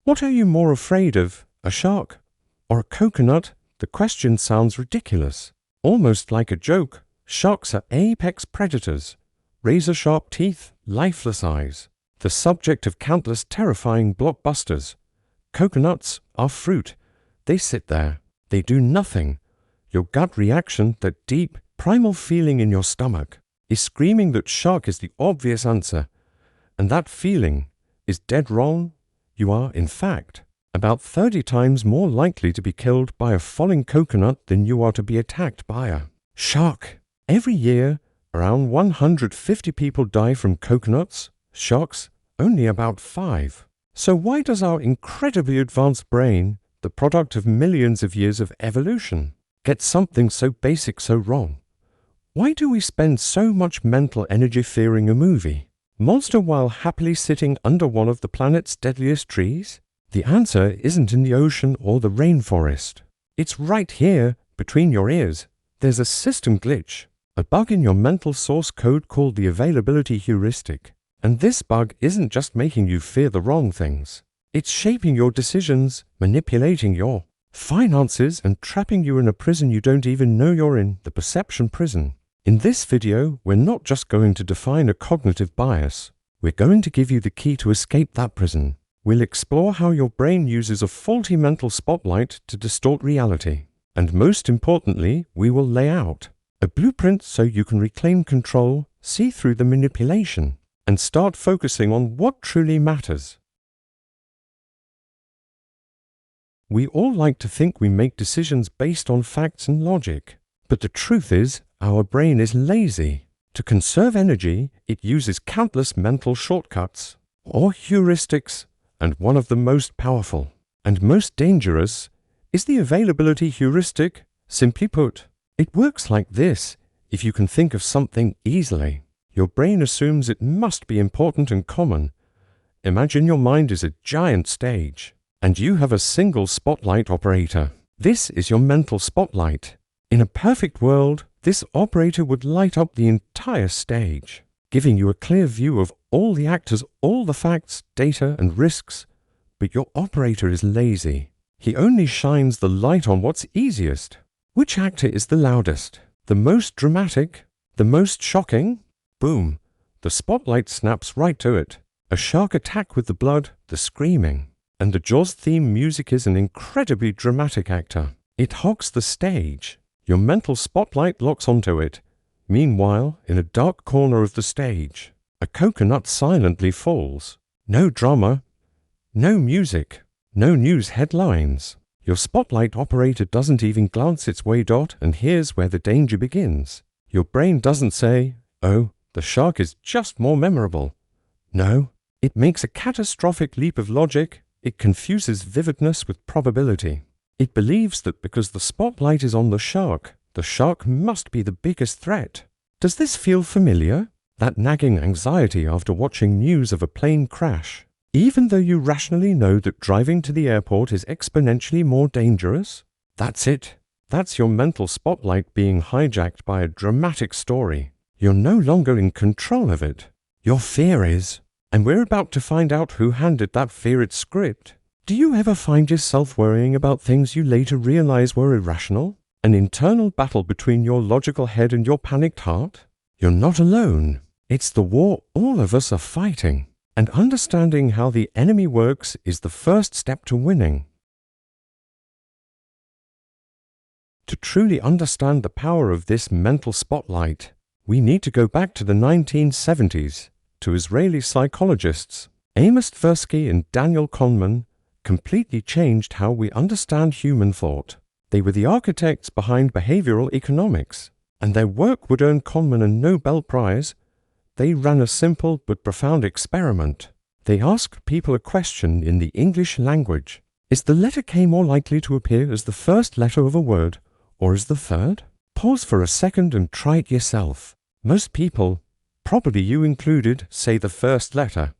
What are you more afraid of, a shark or a coconut? The question sounds ridiculous, almost like a joke. Sharks are apex predators, razor-sharp teeth, lifeless eyes, the subject of countless terrifying blockbusters. Coconuts are fruit. They sit there. They do nothing. Your gut reaction, that deep, primal feeling in your stomach, is screaming that shark is the obvious answer. And that feeling is dead wrong. You are, in fact, about 30 times more likely to be killed by a falling coconut than you are to be attacked by a shark. Every year, around 150 people die from coconuts. Sharks, only about 5. So why does our incredibly advanced brain, the product of millions of years of evolution, get something so basic so wrong? Why do we spend so much mental energy fearing a movie monster while happily sitting under one of the planet's deadliest trees? The answer isn't in the ocean or the rainforest. It's right here, between your ears. There's a system glitch, a bug in your mental source code called the Availability Heuristic. And this bug isn't just making you fear the wrong things. It's shaping your decisions, manipulating your finances, and trapping you in a prison you don't even know you're in, the perception prison. In this video, we're not just going to define a cognitive bias. We're going to give you the key to escape that prison. We'll explore how your brain uses a faulty mental spotlight to distort reality. And most importantly, we will lay out a blueprint so you can reclaim control, see through the manipulation, and start focusing on what truly matters. We all like to think we make decisions based on facts and logic, but the truth is, our brain is lazy. To conserve energy, it uses countless mental shortcuts, or heuristics, and one of the most powerful and most dangerous is the availability heuristic. Simply put, it works like this. If you can think of something easily, your brain assumes it must be important and common. Imagine your mind is a giant stage, and you have a single spotlight operator. This is your mental spotlight. In a perfect world, this operator would light up the entire stage, giving you a clear view of all the actors, all the facts, data, and risks. But your operator is lazy. He only shines the light on what's easiest. Which actor is the loudest, the most dramatic, the most shocking? Boom! The spotlight snaps right to it. A shark attack with the blood, the screaming. And the Jaws theme music is an incredibly dramatic actor. It hogs the stage. Your mental spotlight locks onto it. Meanwhile, in a dark corner of the stage, a coconut silently falls. No drama, no music, no news headlines. Your spotlight operator doesn't even glance its way. And here's where the danger begins. Your brain doesn't say, "Oh, the shark is just more memorable." No, it makes a catastrophic leap of logic. It confuses vividness with probability. It believes that because the spotlight is on the shark must be the biggest threat. Does this feel familiar? That nagging anxiety after watching news of a plane crash, even though you rationally know that driving to the airport is exponentially more dangerous? That's it. That's your mental spotlight being hijacked by a dramatic story. You're no longer in control of it. Your fear is. And we're about to find out who handed that fear its script. Do you ever find yourself worrying about things you later realize were irrational? An internal battle between your logical head and your panicked heart? You're not alone. It's the war all of us are fighting. And understanding how the enemy works is the first step to winning. To truly understand the power of this mental spotlight, we need to go back to the 1970s, to Israeli psychologists Amos Tversky and Daniel Kahneman. Completely changed how we understand human thought. They were the architects behind behavioral economics, and their work would earn Kahneman a Nobel Prize. They ran a simple but profound experiment. They asked people a question in the English language. Is the letter K more likely to appear as the first letter of a word, or as the third? Pause for a second and try it yourself. Most people, probably you included, say the first letter.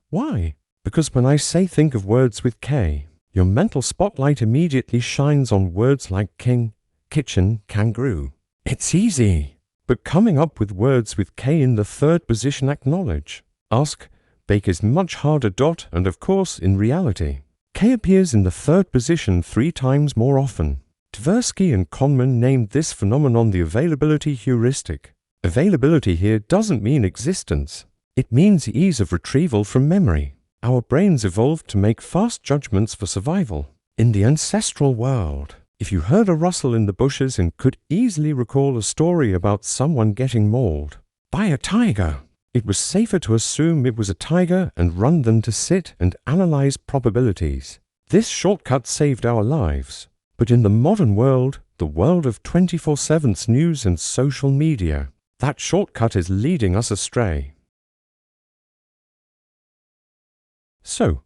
Why? Because when I say think of words with K, your mental spotlight immediately shines on words like king, kitchen, kangaroo. It's easy. But coming up with words with K in the third position, acknowledge, ask, bake is much harder. And of course, in reality, K K appears in the third position 3 times more often. Tversky and Kahneman named this phenomenon the availability heuristic. Availability here doesn't mean existence. It means ease of retrieval from memory. Our brains evolved to make fast judgments for survival. In the ancestral world, if you heard a rustle in the bushes and could easily recall a story about someone getting mauled by a tiger, it was safer to assume it was a tiger and run than to sit and analyze probabilities. This shortcut saved our lives. But in the modern world, the world of 24/7 news and social media, that shortcut is leading us astray. So,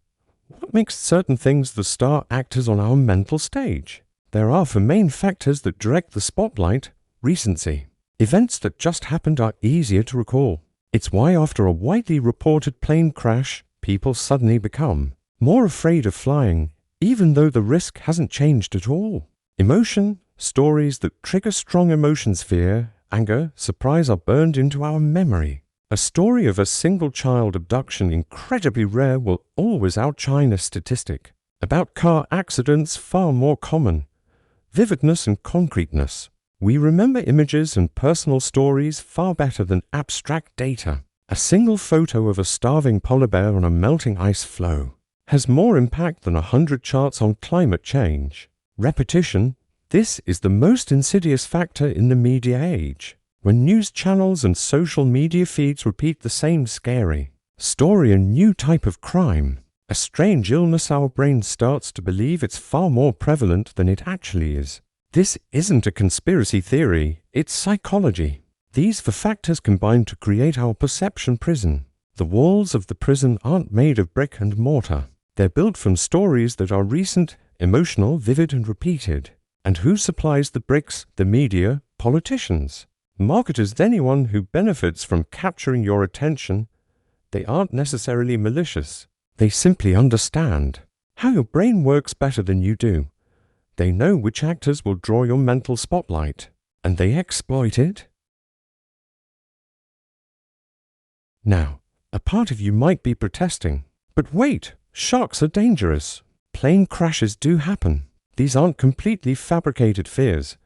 what makes certain things the star actors on our mental stage? There are 4 main factors that direct the spotlight: recency. Events that just happened are easier to recall. It's why after a widely reported plane crash, people suddenly become more afraid of flying, even though the risk hasn't changed at all. Emotion, stories that trigger strong emotions, fear, anger, surprise, are burned into our memory. A story of a single child abduction, incredibly rare, will always outshine a statistic. About car accidents, far more common. Vividness and concreteness. We remember images and personal stories far better than abstract data. A single photo of a starving polar bear on a melting ice floe has more impact than 100 charts on climate change. Repetition. This is the most insidious factor in the media age. When news channels and social media feeds repeat the same scary story, a new type of crime, a strange illness, our brain starts to believe it's far more prevalent than it actually is. This isn't a conspiracy theory, it's psychology. These 4 factors combine to create our perception prison. The walls of the prison aren't made of brick and mortar. They're built from stories that are recent, emotional, vivid, and repeated. And who supplies the bricks? The media, politicians, marketers, anyone who benefits from capturing your attention. They aren't necessarily malicious. They simply understand how your brain works better than you do. They know which actors will draw your mental spotlight, and they exploit it. Now, a part of you might be protesting, but wait, sharks are dangerous. Plane crashes do happen. These aren't completely fabricated fears,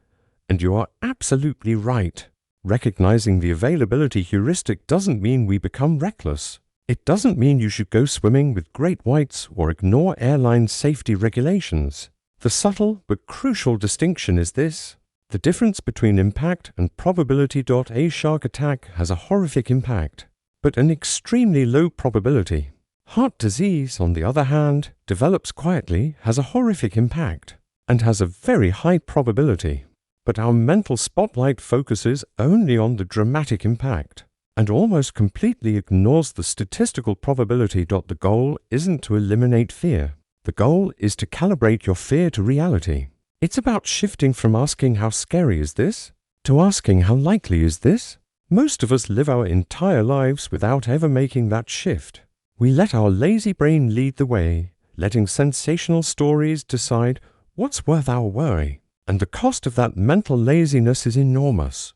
and you are absolutely right. Recognizing the availability heuristic doesn't mean we become reckless. It doesn't mean you should go swimming with great whites or ignore airline safety regulations. The subtle but crucial distinction is this: the difference between impact and probability. A shark attack has a horrific impact, but an extremely low probability. Heart disease, on the other hand, develops quietly, has a horrific impact, and has a very high probability. But our mental spotlight focuses only on the dramatic impact, and almost completely ignores the statistical probability. The goal isn't to eliminate fear. The goal is to calibrate your fear to reality. It's about shifting from asking how scary is this to asking how likely is this. Most of us live our entire lives without ever making that shift. We let our lazy brain lead the way, letting sensational stories decide what's worth our worry, and the cost of that mental laziness is enormous.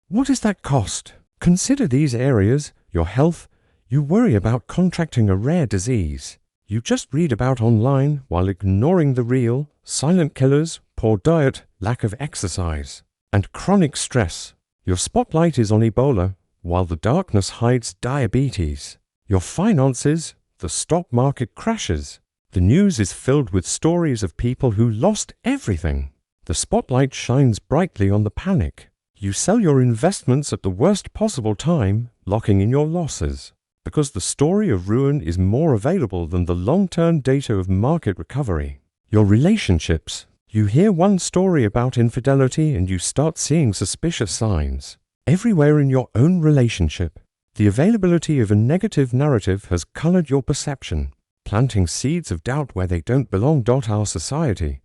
What is that cost? Consider these areas: your health. You worry about contracting a rare disease. You just read about online while ignoring the real: silent killers, poor diet, lack of exercise, and chronic stress. Your spotlight is on Ebola, while the darkness hides diabetes. Your finances: the stock market crashes. The news is filled with stories of people who lost everything. The spotlight shines brightly on the panic. You sell your investments at the worst possible time, locking in your losses, because the story of ruin is more available than the long-term data of market recovery. Your relationships: you hear one story about infidelity and you start seeing suspicious signs everywhere in your own relationship. The availability of a negative narrative has colored your perception, planting seeds of doubt where they don't belong. Our society,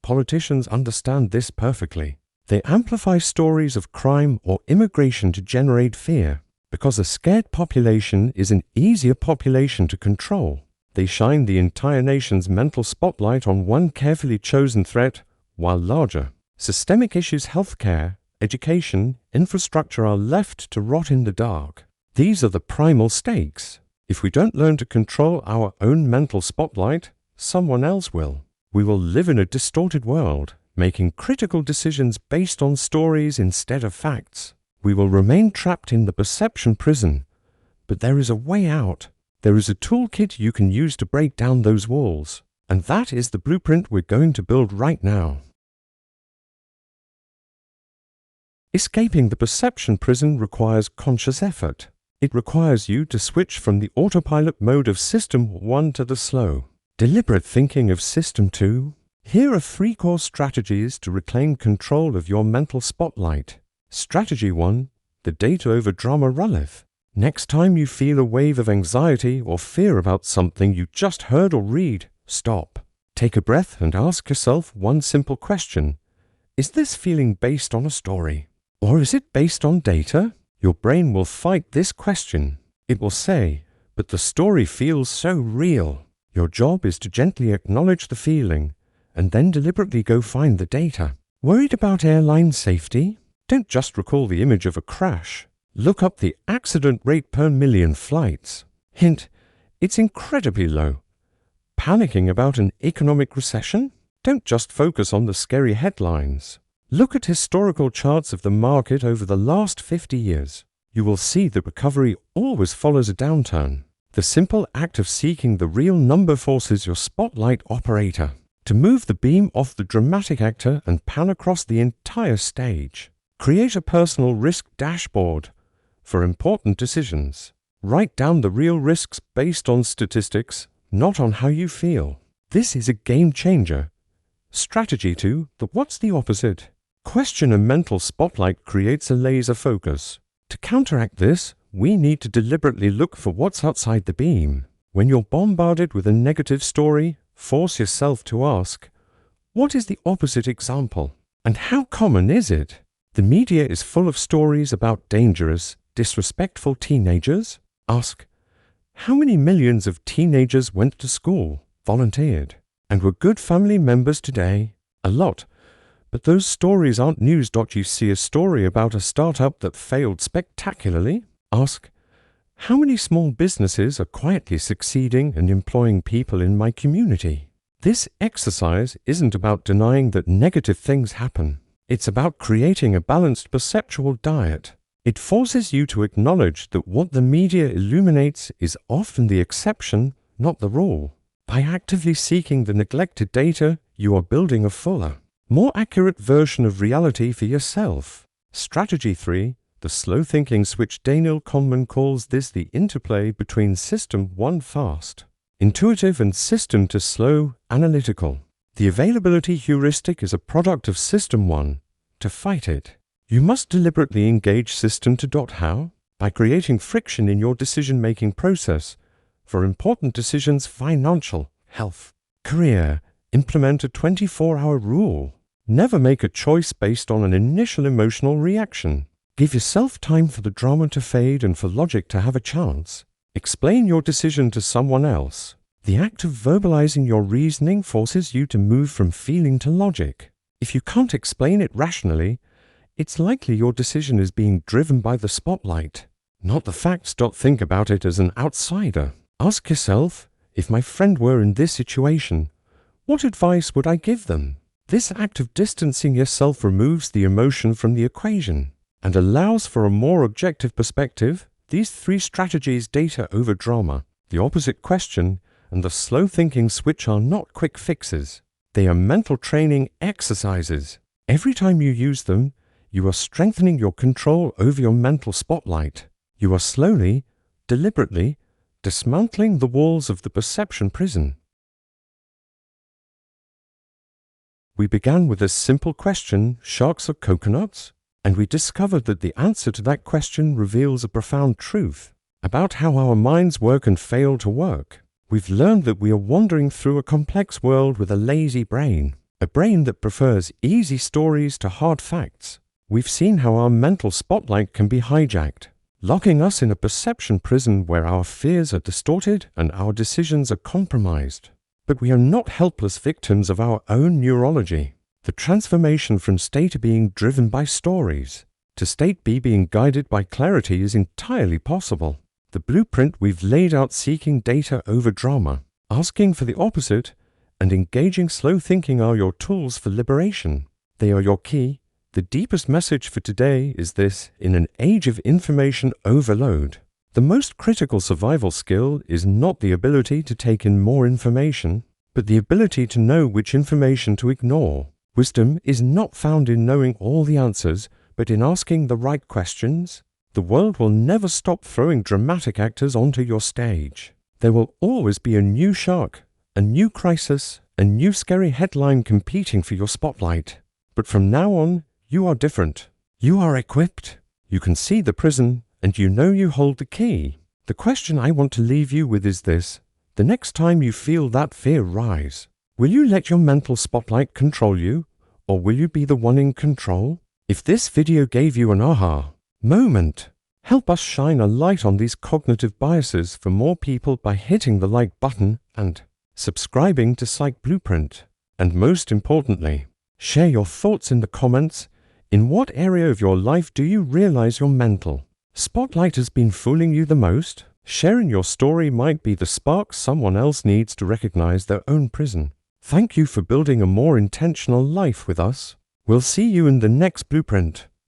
politicians understand this perfectly. They amplify stories of crime or immigration to generate fear, because a scared population is an easier population to control. They shine the entire nation's mental spotlight on one carefully chosen threat, while larger systemic issues, healthcare, education, infrastructure, are left to rot in the dark. These are the primal stakes. If we don't learn to control our own mental spotlight, someone else will. We will live in a distorted world, making critical decisions based on stories instead of facts. We will remain trapped in the perception prison. But there is a way out. There is a toolkit you can use to break down those walls. And that is the blueprint we're going to build right now. Escaping the perception prison requires conscious effort. It requires you to switch from the autopilot mode of System 1 to the slow, deliberate thinking of System 2. Here are 3 core strategies to reclaim control of your mental spotlight. Strategy 1. The data over drama runneth. Next time you feel a wave of anxiety or fear about something you just heard or read, stop. Take a breath and ask yourself one simple question. Is this feeling based on a story? Or is it based on data? Your brain will fight this question. It will say, but the story feels so real. Your job is to gently acknowledge the feeling and then deliberately go find the data. Worried about airline safety? Don't just recall the image of a crash. Look up the accident rate per million flights. Hint, it's incredibly low. Panicking about an economic recession? Don't just focus on the scary headlines. Look at historical charts of the market over the last 50 years. You will see the recovery always follows a downturn. The simple act of seeking the real number forces your spotlight operator to move the beam off the dramatic actor and pan across the entire stage. Create a personal risk dashboard for important decisions. Write down the real risks based on statistics, not on how you feel. This is a game changer. Strategy 2. The what's the opposite? Question a mental spotlight creates a laser focus. To counteract this, we need to deliberately look for what's outside the beam. When you're bombarded with a negative story, force yourself to ask, what is the opposite example? And how common is it? The media is full of stories about dangerous, disrespectful teenagers. Ask, how many millions of teenagers went to school, volunteered, and were good family members today? A lot. But those stories aren't news. You see a story about a startup that failed spectacularly? Ask, how many small businesses are quietly succeeding and employing people in my community? This exercise isn't about denying that negative things happen. It's about creating a balanced perceptual diet. It forces you to acknowledge that what the media illuminates is often the exception, not the rule. By actively seeking the neglected data, you are building a fuller, more accurate version of reality for yourself. Strategy 3. The slow thinking switch. Daniel Kahneman calls this the interplay between System 1 fast, intuitive and System 2 slow, analytical. The availability heuristic is a product of System 1. To fight it, you must deliberately engage System 2. How? By creating friction in your decision-making process. For important decisions, financial, health, career, implement a 24-hour rule. Never make a choice based on an initial emotional reaction. Give yourself time for the drama to fade and for logic to have a chance. Explain your decision to someone else. The act of verbalizing your reasoning forces you to move from feeling to logic. If you can't explain it rationally, it's likely your decision is being driven by the spotlight, not the facts. Think about it as an outsider. Ask yourself, if my friend were in this situation, what advice would I give them? This act of distancing yourself removes the emotion from the equation and allows for a more objective perspective. These 3 strategies, data over drama, the opposite question, and the slow thinking switch, are not quick fixes. They are mental training exercises. Every time you use them, you are strengthening your control over your mental spotlight. You are slowly, deliberately, dismantling the walls of the perception prison. We began with a simple question, sharks or coconuts? And we discovered that the answer to that question reveals a profound truth about how our minds work and fail to work. We've learned that we are wandering through a complex world with a lazy brain, a brain that prefers easy stories to hard facts. We've seen how our mental spotlight can be hijacked, locking us in a perception prison where our fears are distorted and our decisions are compromised. But we are not helpless victims of our own neurology. The transformation from state A being driven by stories to state B being guided by clarity is entirely possible. The blueprint we've laid out, seeking data over drama, asking for the opposite, and engaging slow thinking are your tools for liberation. They are your key. The deepest message for today is this: in an age of information overload, the most critical survival skill is not the ability to take in more information, but the ability to know which information to ignore. Wisdom is not found in knowing all the answers, but in asking the right questions. The world will never stop throwing dramatic actors onto your stage. There will always be a new shark, a new crisis, a new scary headline competing for your spotlight. But from now on, you are different. You are equipped. You can see the prison, and you know you hold the key. The question I want to leave you with is this: the next time you feel that fear rise, will you let your mental spotlight control you, or will you be the one in control? If this video gave you an aha moment, help us shine a light on these cognitive biases for more people by hitting the like button and subscribing to Psych Blueprint. And most importantly, share your thoughts in the comments. In what area of your life do you realize your mental spotlight has been fooling you the most? Sharing your story might be the spark someone else needs to recognize their own prison. Thank you for building a more intentional life with us. We'll see you in the next blueprint.